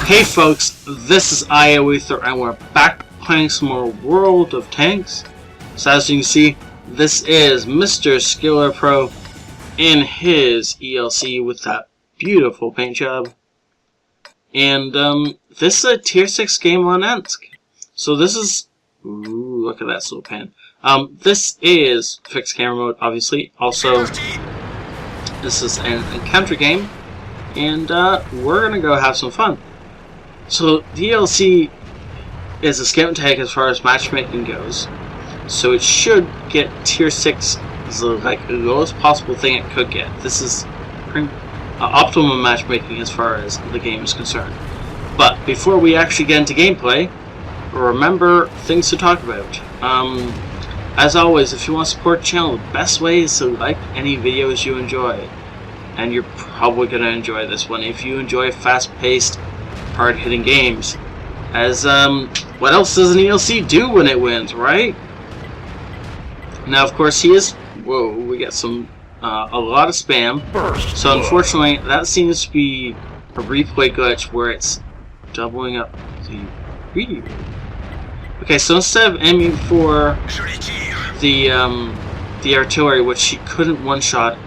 Hey folks, this is ioEther and we're back playing some more World of Tanks. So as you can see, this is MrSkillerPro in his ELC with that beautiful paint job. And this is a tier 6 game on Ensk. So this is, ooh, look at that slow pan. This is fixed camera mode, obviously. Also, this is an encounter game, and we're gonna go have some fun. So the ELC is a skip and take as far as matchmaking goes. So it should get tier 6 as the lowest possible thing it could get. This is optimum matchmaking as far as the game is concerned. But before we actually get into gameplay, remember things to talk about. As always, if you want to support the channel, the best way is to like any videos you enjoy. And you're probably going to enjoy this one if you enjoy fast-paced, hard-hitting games. As, what else does an ELC do when it wins, right? Now, of course, he is... Whoa, we got some... a lot of spam. So, unfortunately, that seems to be a replay glitch where it's doubling up the video. Okay, so instead of aiming for the artillery, which he couldn't one-shot,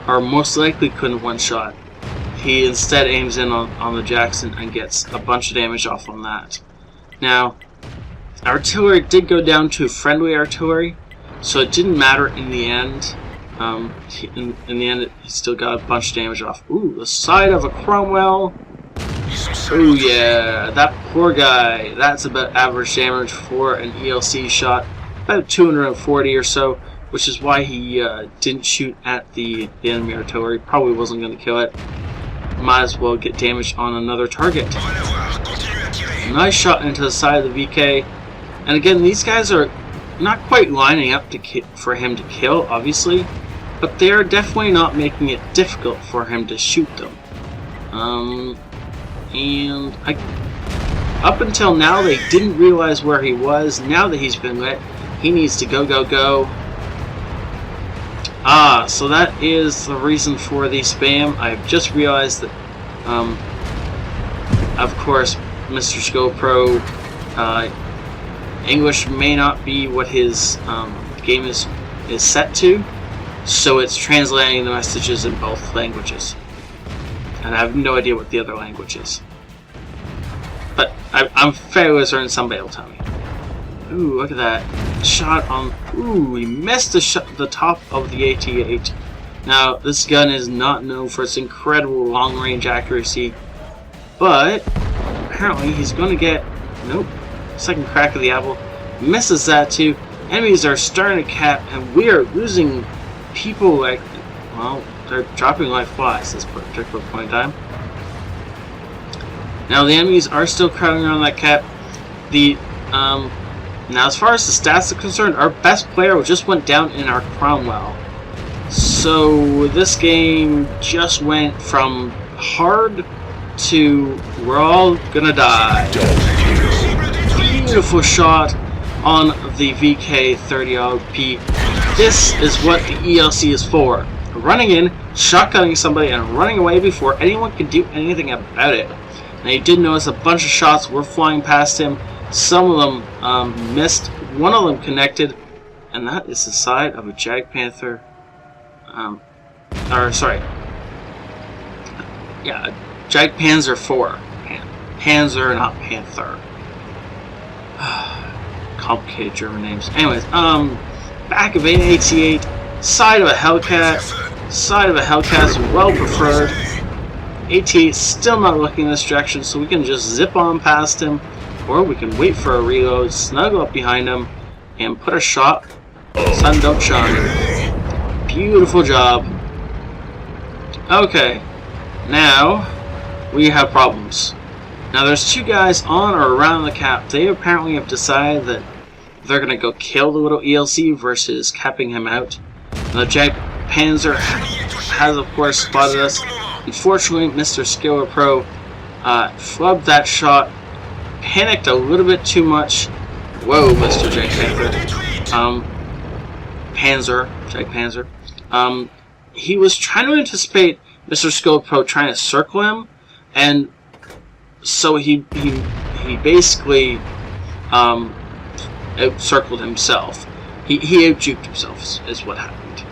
or most likely couldn't one-shot, he instead aims in on the Jackson and gets a bunch of damage off on that. Now, artillery did go down to friendly artillery, so it didn't matter in the end. In the end, he still got a bunch of damage off. Ooh, the side of a Cromwell. Ooh, yeah, that poor guy. That's about average damage for an ELC shot, about 240 or so, which is why he didn't shoot at the enemy artillery. Probably wasn't going to kill it. Might as well get damage on another target. Nice shot into the side of the VK. And again, these guys are not quite lining up for him to kill, obviously, but they are definitely not making it difficult for him to shoot them. And up until now, they didn't realize where he was. Now that he's been lit, he needs to go, go, go. So that is the reason for the spam. I've just realized that, of course, MrSkillerPro, English may not be what his game is set to, so it's translating the messages in both languages. And I have no idea what the other language is. But I'm fairly certain somebody will tell me. Ooh, look at that. Shot on... Ooh, he missed the top of the AT-8. Now, this gun is not known for its incredible long-range accuracy, but apparently he's going to get... Nope. Second crack of the apple. Misses that too. Enemies are starting to cap, and we are losing people like... Well, they're dropping like flies at this particular point in time. Now, the enemies are still crowding around that cap. Now, as far as the stats are concerned, our best player just went down in our Cromwell. So, this game just went from hard to we're all gonna die. Beautiful shot on the VK-30LP. This is what the ELC is for. Running in, shotgunning somebody, and running away before anyone can do anything about it. Now, you did notice a bunch of shots were flying past him. Some of them missed, one of them connected, and that is the side of a Jag Panther, Jag Panzer 4, Panzer, not Panther. Complicated German names. Anyways, back of an AT-8, side of a Hellcat, is well preferred. AT-8 still not looking in this direction, so we can just zip on past him. Or we can wait for a reload, snuggle up behind him, and put a shot. Sun don't shine. Beautiful job. Okay, now we have problems. Now there's two guys on or around the cap. They apparently have decided that they're going to go kill the little ELC versus capping him out. Now, Jag Panzer has, of course, spotted us. Unfortunately, MrSkillerPro flubbed that shot. Panicked a little bit too much. Whoa, Mr. Jag Panther. Jag Panzer. He was trying to anticipate MrSkillerPro trying to circle him, and So he basically out-circled himself. He out-juked himself is what happened.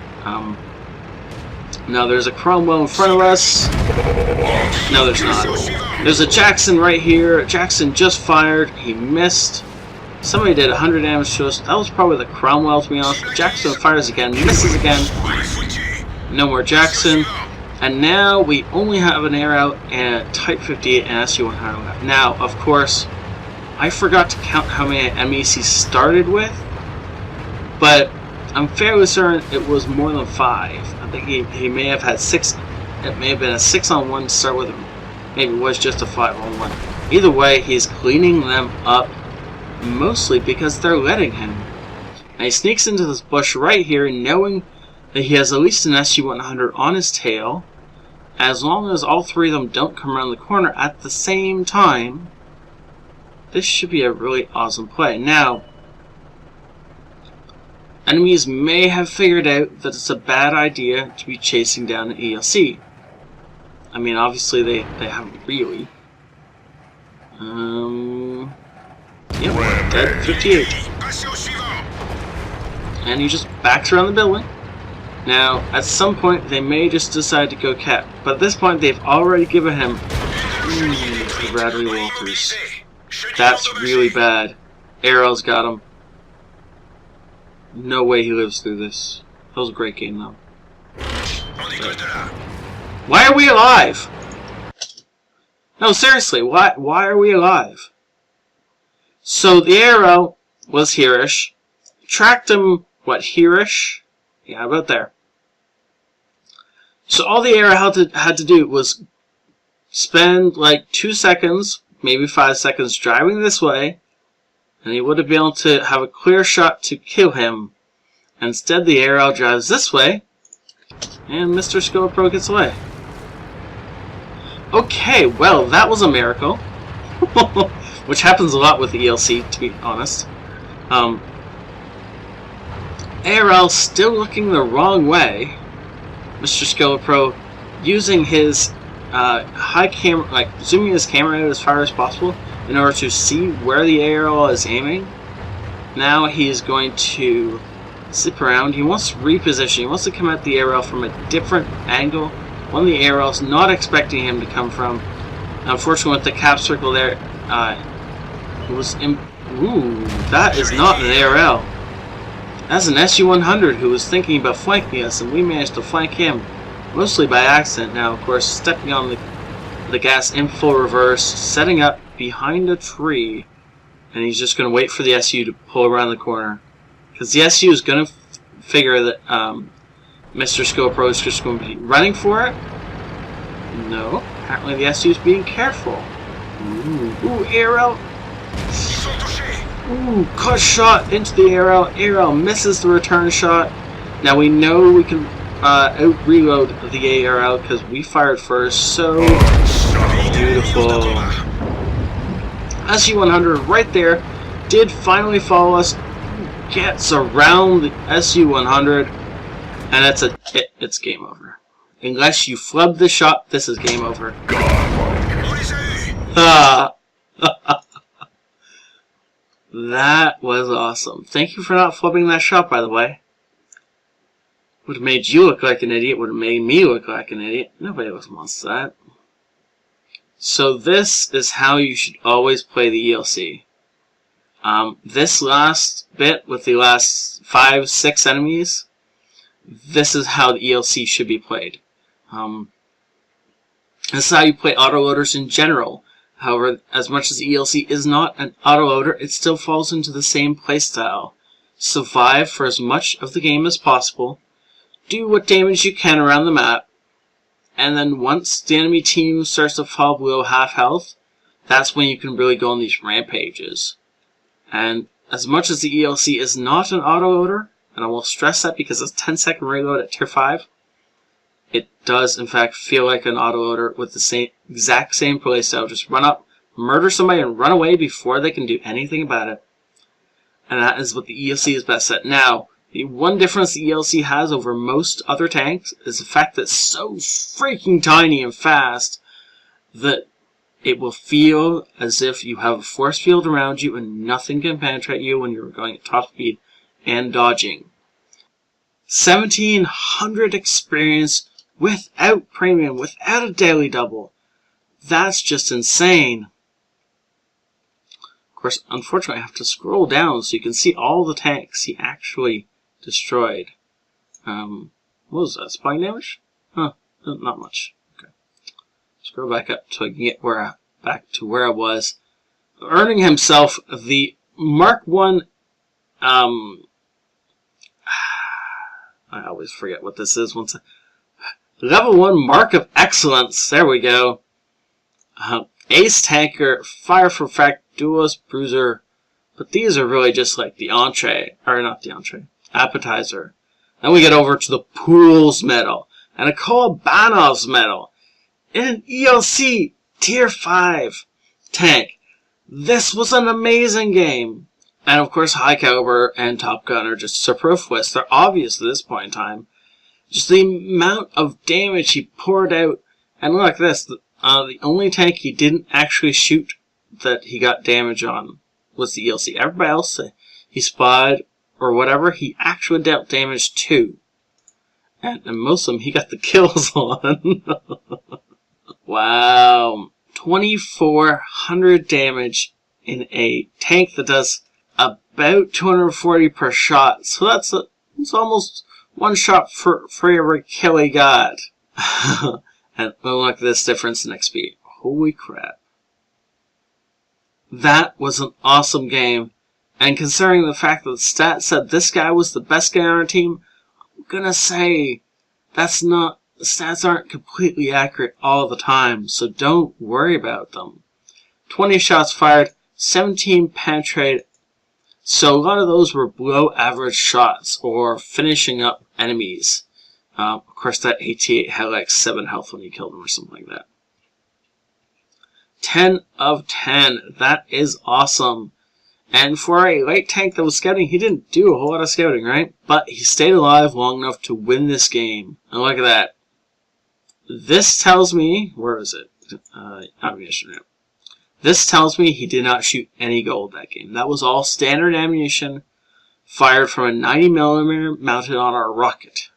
Now there's a Cromwell in front of us. No, there's not. There's a Jackson right here. Jackson just fired. He missed. Somebody did 100 damage to us. That was probably the Cromwell, to be honest. Jackson fires again, misses again. No more Jackson. And now we only have an air out and Type 58 and SU-100 left. Now, of course, I forgot to count how many enemies he started with, but I'm fairly certain it was more than 5. I think he may have had 6. It may have been a 6-on-1 to start with. Maybe it was just a 5-on-1. Either way, he's cleaning them up, mostly because they're letting him. And he sneaks into this bush right here, knowing that he has at least an SU-100 on his tail. As long as all 3 of them don't come around the corner at the same time, this should be a really awesome play. Now, enemies may have figured out that it's a bad idea to be chasing down an ELC. I mean, obviously they haven't really. Yep, dead 58. And he just backs around the building. Now, at some point, they may just decide to go cap. But at this point, they've already given him the Bradley Walters. That's really bad. Arrow's got him. No way he lives through this. That was a great game, though. Why are we alive? No, seriously, why are we alive? So the arrow was hereish. Tracked him, what, hereish? Yeah, about there. So all the arrow had to do was spend like 2 seconds, maybe 5 seconds driving this way, and he would have been able to have a clear shot to kill him. Instead, the arrow drives this way, and MrSkillerPro gets away. Okay, well, that was a miracle. Which happens a lot with the ELC, to be honest. ARL still looking the wrong way. MrSkillerPro using his high camera, like zooming his camera out as far as possible in order to see where the ARL is aiming. Now he's going to zip around. He wants to reposition. He wants to come at the ARL from a different angle, one the ARL's not expecting him to come from. Unfortunately, with the cap circle there, it was ooh, that is not an ARL. That's an SU-100 who was thinking about flanking us, and we managed to flank him, mostly by accident. Now, of course, stepping on the gas in full reverse, setting up behind a tree, and he's just going to wait for the SU to pull around the corner. Because the SU is going to figure that MrSkillerPro is just going to be running for it. No, apparently the SU is being careful. Ooh, arrow. Ooh, cut shot into the arrow. Arrow misses the return shot. Now we know we can out-reload the ARL because we fired first. So beautiful. SU-100 right there did finally follow us. Gets around the SU-100, and it's game over. Unless you flub the shot, this is game over. That was awesome. Thank you for not flubbing that shot, by the way. Would have made you look like an idiot. Would have made me look like an idiot. Nobody else wants that. So this is how you should always play the ELC. This last bit with the last 5-6 enemies, this is how the ELC should be played. This is how you play autoloaders in general. However, as much as the ELC is not an autoloader, it still falls into the same playstyle. Survive for as much of the game as possible, do what damage you can around the map, and then once the enemy team starts to fall below half health, that's when you can really go on these rampages. And as much as the ELC is not an autoloader, and I will stress that because it's 10-second reload at tier 5, it does in fact feel like an autoloader with the exact same playstyle. Just run up, murder somebody, and run away before they can do anything about it. And that is what the ELC is best at. Now, the one difference the ELC has over most other tanks is the fact that it's so freaking tiny and fast that it will feel as if you have a force field around you and nothing can penetrate you when you're going at top speed and dodging. 1700 experience without premium, without a daily double. That's just insane. Of course, unfortunately, I have to scroll down so you can see all the tanks he actually destroyed. What was that? Spine damage? Huh, not much. Okay. Scroll back up so I can get back to where I was. Earning himself the Mark 1. I always forget what this is. Level 1 Mark of Excellence. There we go. Ace Tanker, Fire for Fact, Duelist, Bruiser. But these are really just like the entree. Or not the entree. Appetizer. Then we get over to the Pools Medal. And a Kolobanov's Medal. In an ELC Tier 5 tank. This was an amazing game. And of course, High Caliber and Top Gun are just superfluous. They're obvious at this point in time. Just the amount of damage he poured out. And look at this. The only tank he didn't actually shoot that he got damage on was the ELC. Everybody else he spied or whatever, he actually dealt damage to. And most of them he got the kills on. Wow. 2,400 damage in a tank that does about 240 per shot. So it's almost one shot for every kill he got. And look at this difference in XP. Holy crap. That was an awesome game. And considering the fact that the stats said this guy was the best guy on our team, I'm gonna say the stats aren't completely accurate all the time, so don't worry about them. 20 shots fired, 17 penetrated, so a lot of those were below average shots or finishing up enemies. Of course, that AT-8 had like 7 health when you killed him or something like that. 10 of 10. That is awesome. And for a light tank that was scouting, he didn't do a whole lot of scouting, right? But he stayed alive long enough to win this game. And look at that. This tells me... Where is it? Ammunition. Yeah. This tells me he did not shoot any gold that game. That was all standard ammunition fired from a 90mm mounted on our rocket.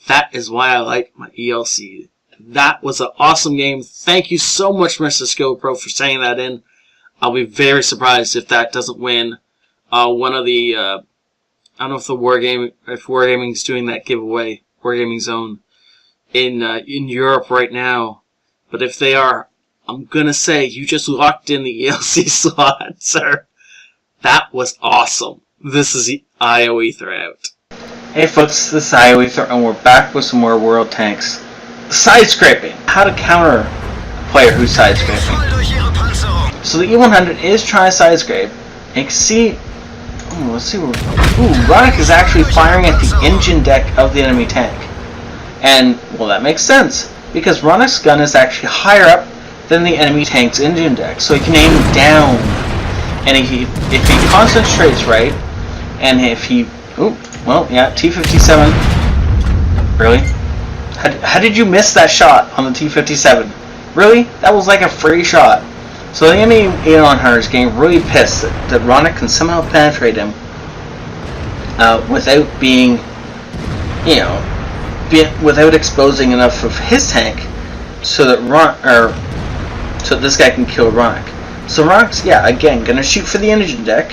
That is why I like my ELC. That was an awesome game. Thank you so much, MrSkillerPro, for saying that in. I'll be very surprised if that doesn't win one of the... I don't know if Wargaming's doing that giveaway, Wargaming Zone, in Europe right now. But if they are, I'm gonna say you just locked in the ELC slot, sir. That was awesome. This is ioEther out. Hey folks, this is ioEther, and we're back with some more world tanks. Side scraping. How to counter a player who's side scraping. So the E100 is trying to side scrape. And you can see, let's see where. Ronick is actually firing at the engine deck of the enemy tank. And well, that makes sense because Ronick's gun is actually higher up than the enemy tank's engine deck, so he can aim down. And if he concentrates right, and if he, well, yeah, T-57. Really? How did you miss that shot on the T-57? Really? That was like a free shot. So the enemy E100 is getting really pissed that Ronick can somehow penetrate him without being, without exposing enough of his tank so that this guy can kill Ronick. So Ronick's, yeah, again, gonna shoot for the engine deck,